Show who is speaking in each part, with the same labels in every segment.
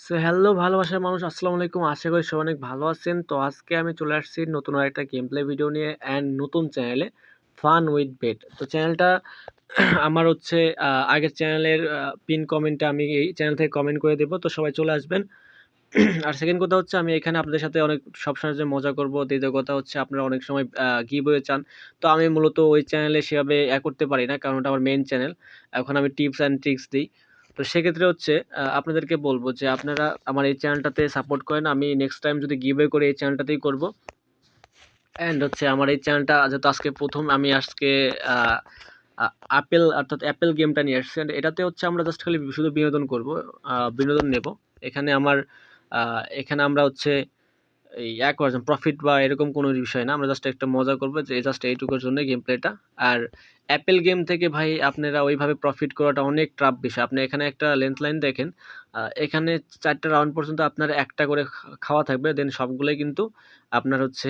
Speaker 1: So hello ভালোবাসার মানুষ, আসসালামু আলাইকুম। আশা করি সবাই অনেক ভালো আছেন। তো আজকে আমি চলে আসছি নতুন আরেকটা গেম প্লে ভিডিও নিয়ে অ্যান্ড নতুন চ্যানেলে ফান উইথ বেট। তো চ্যানেলটা আমার হচ্ছে আগের চ্যানেলের পিন কমেন্টে আমি এই চ্যানেল থেকে কমেন্ট করে দেবো, তো সবাই চলে আসবেন। আর সেকেন্ড কথা হচ্ছে আমি এখানে আপনাদের সাথে অনেক সবসময় যে মজা করব। দ্বিতীয় কথা হচ্ছে আপনারা অনেক সময় গিভওয়ে চান। তো আমি মূলত ওই চ্যানেলে সেভাবে করতে পারি না, কারণ ওটা আমার মেইন চ্যানেল। এখন আমি টিপস অ্যান্ড ট্রিক্স দিই। তো সেক্ষেত্রে হচ্ছে আপনাদেরকে বলব যে আপনারা আমার এই চ্যানেলটাতে সাপোর্ট করেন। আমি নেক্সট টাইম যদি গিভওয়ে করি এই চ্যানেলটাতেই করব। অ্যান্ড হচ্ছে আমার এই চ্যানেলটা যেহেতু আজকে প্রথম, আমি আজকে আ আ আপেল অর্থাৎ অ্যাপেল গেমটা নিয়ে আসছি। অ্যান্ড এটাতে হচ্ছে আমরা জাস্ট খালি শুধু বিনোদন করব, বিনোদন নেব। এখানে আমার আ এখানে আমরা হচ্ছে এই করার প্রফিট বা এরকম কোনো বিষয় না। আমরা জাস্ট একটা মজা করব, যে জাস্ট এইটুকুর জন্যই গেম প্লেটা। আর অ্যাপেল গেম থেকে ভাই আপনারা ওইভাবে প্রফিট করাটা অনেক টাফ বিষয়। আপনি এখানে একটা লেংথ লাইন দেখেন। এখানে ৪ টা রাউন্ড পর্যন্ত আপনার একটা করে খাওয়া থাকবে। দেন সবগুলোই কিন্তু আপনার হচ্ছে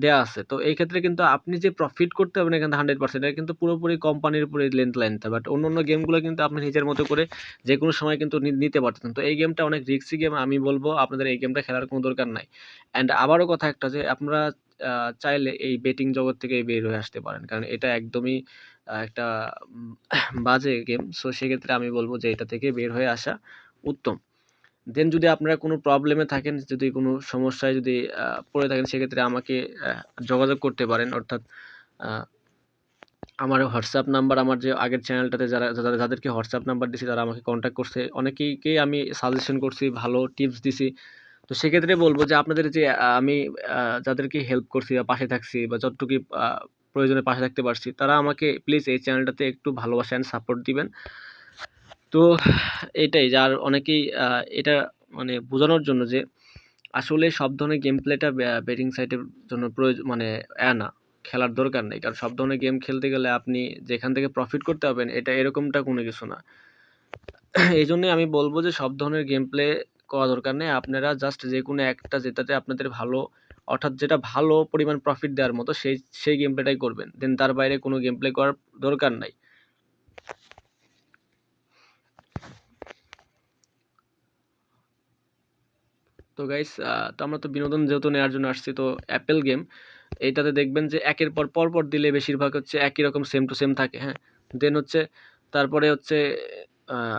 Speaker 1: দেয়া আছে। তো এই ক্ষেত্রে কিন্তু আপনি যে প্রফিট করতে পারবেন এখানে 100%, এটা কিন্তু পুরোপুরি কোম্পানির উপরে লেংথ লাইনটা। বাট অন্যান্য গেমগুলো কিন্তু আপনি নিজের মতো করে যেকোনো সময় কিন্তু নিতে পারতেছেন। তো এই গেমটা অনেক রিস্কি গেম। আমি বলব আপনাদের এই গেমটা খেলার কোনো দরকার নাই। অ্যান্ড আবারও কথা একটা, যে আপনারা চাইলে এই বেটিং জগৎ থেকে বের হয়ে আসতে পারেন। কারণ এটা একদমই একটা উম বাজে গেম। সো সেক্ষেত্রে আমি বলব যে এটা থেকে বের হয়ে আসা উত্তম। দেন যদি আপনারা কোনো প্রবলেমে থাকেন, যদি কোনো সমস্যায় যদি পড়ে থাকেন, সেক্ষেত্রে আমাকে আ যোগাযোগ করতে পারেন। অর্থাৎ আ আমার হোয়াটসঅ্যাপ নাম্বার, আমার যে আগের চ্যানেলটাতে যাদেরকে হোয়াটসঅ্যাপ নাম্বার দিছি তারা আমাকে কন্ট্যাক্ট করছে। অনেকেইকেই আমি সাজেশন করছি, ভালো টিপস দিছি। তো সেক্ষেত্রে বলব যে আপনাদের যে আমি যাদেরকে হেল্প করছি বা পাশে থাকছি বা যতটুকু আ প্রয়োজনে পাশে থাকতে পারছি, তারা আমাকে প্লিজ এই চ্যানেলটাতে একটু ভালোবাসা এন্ড সাপোর্ট দিবেন। তো এটাই যার অনেকেই এটা মানে বোঝানোর জন্য যে আসলে সব ধরনের গেম প্লেটা বেটিং সাইটের জন্য মানে না, খেলার দরকার নেই। কারণ সব ধরনের গেম খেলতে গেলে আপনি যেখান থেকে প্রফিট করতে পারবেন এটা এরকমটা কোনো কিছু না। এইজন্যই আমি বলব যে সব ধরনের গেম প্লে করা দরকার নেই। আপনারা জাস্ট যেকোনো একটা যেটাতে আপনাদের ভালো, অর্থাৎ যেটা ভালো পরিমাণ প্রফিট দেওয়ার মতো সেই গেম প্লেটাই করবেন। দেন তার বাইরে কোনো গেম প্লে করার দরকার নাই। তো গাইস, তো আমরা তো বিনোদন যেহেতু নেওয়ার জন্য আসছি, তো অ্যাপেল গেম এইটাতে দেখবেন যে একের পর পরপর দিলে বেশিরভাগ হচ্ছে একই রকম সেম টু সেম থাকে, হ্যাঁ? দেন হচ্ছে তারপরে হচ্ছে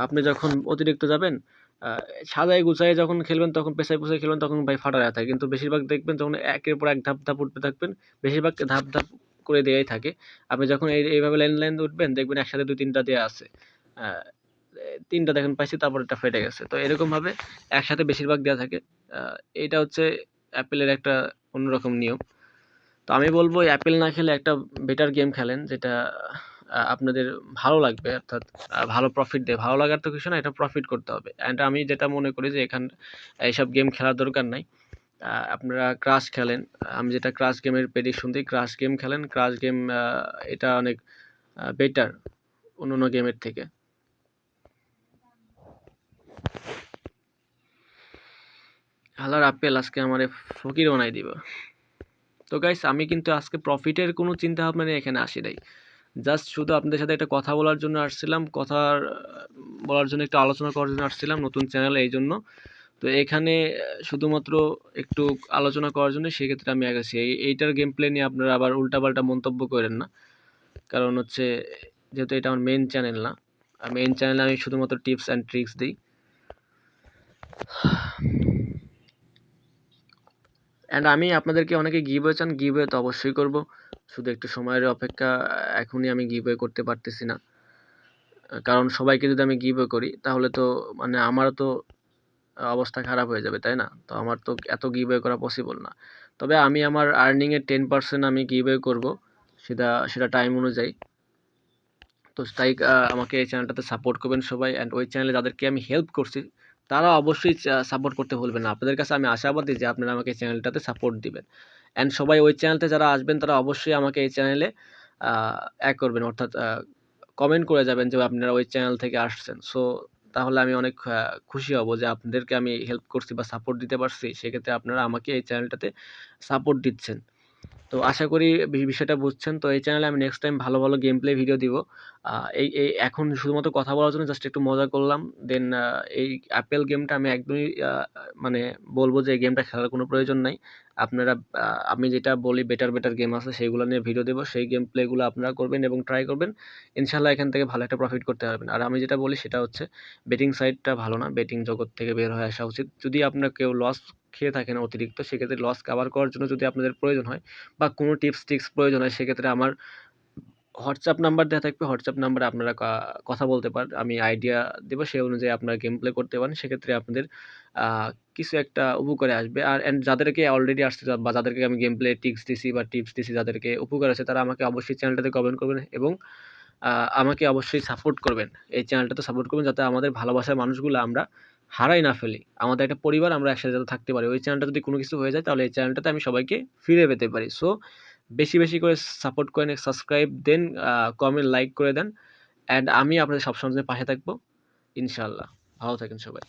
Speaker 1: আপনি যখন অতিরিক্ত যাবেন, আ সাজায় গুছায়ে যখন খেলবেন তখন পেছায় পেছায় খেলবেন তখন ভাই ফাটা যায় থাকে। কিন্তু বেশিরভাগ দেখবেন যখন একের পর এক ধাপ, ধাপ উঠতে থাকবেন, বেশিরভাগ ধাপ, ধাপ করে দেয়াই থাকে। আপনি যখন এইভাবে লাইন, লাইন উঠবেন দেখবেন একসাথে ২-৩ টা দেয়া আছে। আ ৩ টা দেখেন পাইছি, তারপরেরটা ফেটে গেছে। তো এরকমভাবে একসাথে বেশিরভাগ দেয়া থাকে। আ এইটা হচ্ছে অ্যাপেলের একটা অন্যরকম নিয়ম। তো আমি বলব অ্যাপেল না খেলে একটা বেটার গেম খেলেন, যেটা আপনাদের ভালো লাগবে। অর্থাৎ ভালো প্রফিট দেয়। ভালো লাগার তো কিছু না, এটা প্রফিট করতে হবে। অ্যান্ড আমি যেটা মনে করি যে এইসব গেম খেলার দরকার নাই। আপনারা ক্রাশ খেলেন। আমি যেটা ক্রাশ গেমের প্রেডিকশন দিই, ক্রাশ গেম খেলেন। ক্রাশ গেম এটা অনেক বেটার অন্যান্য গেমের থেকে। হালার আপেল আজকে আমারে ফকির বানাই দিবা। তো গাইস, আমি কিন্তু আজকে প্রফিটের কোনো চিন্তা ভাবনা নিয়ে এখানে আসি নাই। জাস্ট শুধু আপনাদের সাথে একটা কথা বলার জন্য আসছিলাম। বলার জন্য, একটু আলোচনা করার জন্য আসছিলাম নতুন চ্যানেলে, এইজন্য। তো এখানে শুধুমাত্র একটু আলোচনা করার জন্য সেক্ষেত্রে আমি আগাচ্ছি। এইটার গেম প্লে নিয়ে আপনারা আবার উল্টাপাল্টা মন্তব্য করেন না। কারণ হচ্ছে যেহেতু এটা আমার মেইন চ্যানেল না। মেইন চ্যানেলে আমি শুধুমাত্র টিপস অ্যান্ড ট্রিক্স দিই। অ্যান্ড আমি আপনাদেরকে অনেকে গিভওয়ে চান, গিভওয়ে তো অবশ্যই করব। শুধু একটু সময়ের অপেক্ষা। এখনই আমি গিভওয়ে করতে পারতেছি না। কারণ সবাইকে যদি আমি গিভওয়ে করি তাহলে তো মানে আমারও তো অবস্থা খারাপ হয়ে যাবে, তাই না? তো আমার তো এত গিভওয়ে করা পসিবল না। তবে আমি আমার আর্নিং এর 10% আমি গিভওয়ে করব। সেটা টাইম অনুযায়ী। তো তাই আমাকে এই চ্যানেলটাতে সাপোর্ট করবেন সবাই। অ্যান্ড ওই চ্যানেলে যাদেরকে আমি হেল্প করছি তারা অবশ্যই সাপোর্ট করতে ভুলবেন না। আপনাদের কাছে আমি আশাবাদী যে আপনারা আমাকে এই চ্যানেলটাতে সাপোর্ট দিবেন। অ্যান্ড সবাই ওই চ্যানেলতে যারা আসবেন তারা অবশ্যই আমাকে এই চ্যানেলে করবেন, অর্থাৎ কমেন্ট করে যাবেন যে আপনারা ওই চ্যানেল থেকে আসছেন। সো তাহলে আমি অনেক খুশি হব যে আপনাদেরকে আমি হেল্প করছি বা সাপোর্ট দিতে পারছি। সেক্ষেত্রে আপনারা আমাকে এই চ্যানেলটাতে সাপোর্ট দিচ্ছেন। তো আশা করি বিষয়টা বুঝছেন। তো এই চ্যানেলে আমি নেক্সট টাইম ভালো, ভালো গেম প্লে ভিডিও দিব। এই এখন শুধুমাত্র কথা বলার জন্য জাস্ট একটু মজা করলাম। দেন এই অ্যাপেল গেমটা আমি একদমই মানে বলব যে এই গেমটা খেলার কোনো প্রয়োজন নাই। আপনারা আমি যেটা বলি বেটার, বেটার গেম আছে সেইগুলো নিয়ে ভিডিও দেব। সেই গেম প্লেগুলো আপনারা করবেন এবং ট্রাই করবেন। ইনশাআল্লাহ এখান থেকে ভালো একটা প্রফিট করতে পারবেন। আর আমি যেটা বলি সেটা হচ্ছে বেটিং সাইটটা ভালো না। বেটিং জগৎ থেকে বের হয়ে আসা উচিত। যদি আপনার কেউ লস খেয়ে থাকেন অতিরিক্ত সেক্ষেত্রে লস কাভার করার জন্য যদি আপনাদের প্রয়োজন হয় বা কোনো টিপস প্রয়োজন হয় সেক্ষেত্রে আমার হোয়াটসঅ্যাপ নাম্বার দেওয়া থাকবে। হোয়াটসঅ্যাপ নাম্বারে আপনারা কথা বলতে পারেন। আমি আইডিয়া দেব সেই অনুযায়ী আপনারা গেম প্লে করতে পারেন। সেক্ষেত্রে আপনাদের আ কিছু একটা উপকারে আসবে। আর যাদেরকে অলরেডি আসছে বা যাদেরকে আমি গেম প্লে ট্রিক্স দিছি বা টিপস দিছি যাদেরকে উপকার আছে তারা আমাকে অবশ্যই চ্যানেলটাতে কমেন্ট করবেন এবং আ আমাকে অবশ্যই সাপোর্ট করবেন। এই চ্যানেলটাতে সাপোর্ট করবেন যাতে আমাদের ভালোবাসার মানুষগুলো আমরা হারাই না ফেলি। আমাদের একটা পরিবার আমরা একসাথে যাতে থাকতে পারি। ওই চ্যানেলটা যদি কোনো কিছু হয়ে যায় তাহলে এই চ্যানেলটাতে আমি সবাইকে ফিরে পেতে পারি। সো বেশি, বেশি করে সাপোর্ট করেন, সাবস্ক্রাইব দেন, কমেন্ট, লাইক করে দেন। অ্যান্ড আমি আপনাদের সবসময় পাশে থাকবো ইনশাআল্লাহ। ভালো থাকেন সবাই।